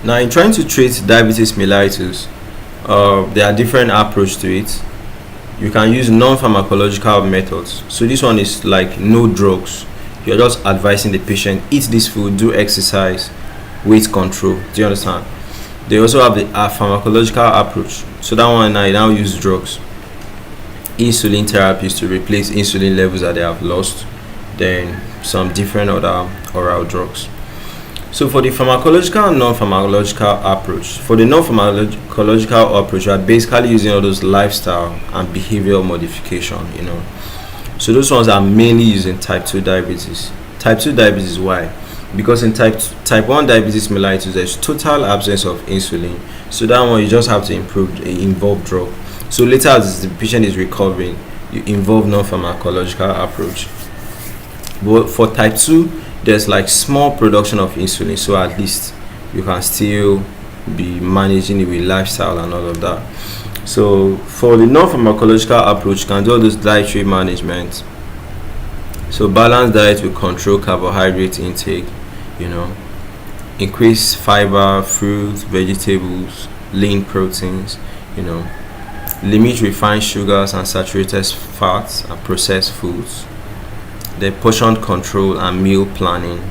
Now, in trying to treat diabetes mellitus, there are different approaches to it. You can use non-pharmacological methods. So this one is like no drugs. You're just advising the patient, eat this food, do exercise, weight control. Do you understand? They also have the pharmacological approach. So that one I now use drugs, insulin therapies to replace insulin levels that they have lost, then some different other oral drugs. So for the pharmacological and non-pharmacological approach, for the non-pharmacological approach, you are basically using all those lifestyle and behavioral modification, So those ones are mainly used in type 2 diabetes. Type 2 diabetes, why? Because in type 1 diabetes mellitus, there's total absence of insulin. So that one you just have to involve drug. So later as the patient is recovering, you involve non-pharmacological approach. But for type 2, there's like small production of insulin, so at least you can still be managing it with lifestyle and all of that. So for the non-pharmacological approach, you can do all this dietary management. So balanced diet will control carbohydrate intake, increase fiber, fruits, vegetables, lean proteins, limit refined sugars and saturated fats and processed foods. The portion control and meal planning,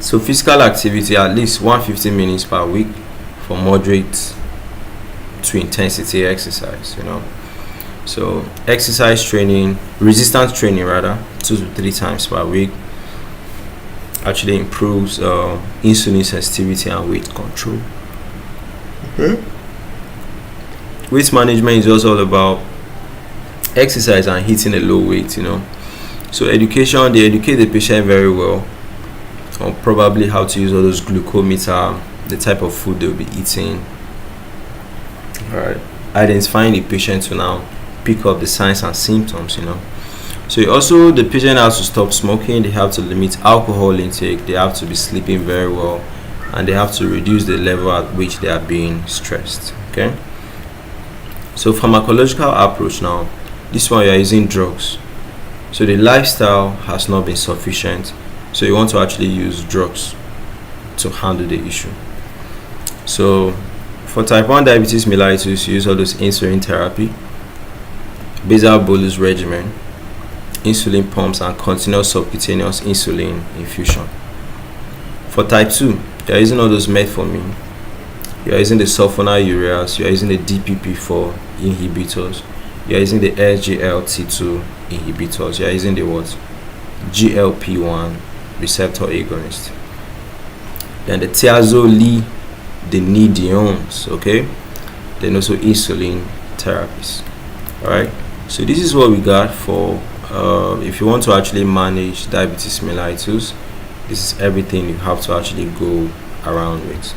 So physical activity, at least 150 minutes per week for moderate to intensity exercise, So exercise training, resistance training rather, 2 to 3 times per week actually improves insulin sensitivity and weight control. Weight management is also all about exercise and hitting a low weight, So education, they educate the patient very well on probably how to use all those glucometer, the type of food they'll be eating. Alright, identifying the patient to now pick up the signs and symptoms, So also the patient has to stop smoking, they have to limit alcohol intake, they have to be sleeping very well, and they have to reduce the level at which they are being stressed. Okay. So pharmacological approach now. This one you are using drugs. So the lifestyle has not been sufficient. So you want to actually use drugs to handle the issue. So for type 1 diabetes mellitus, you use all this insulin therapy, basal bolus regimen, insulin pumps, and continuous subcutaneous insulin infusion. For type 2, you are using all those Metformin, you are using the Sulfonylureas, you are using the DPP4 inhibitors, you are using the SGLT2 inhibitors, you are using the what? GLP1 receptor agonist. Then the Thiazolidinediones, okay? Then also insulin therapies. Alright, so this is what we got for if you want to actually manage diabetes mellitus. This is everything you have to actually go around with.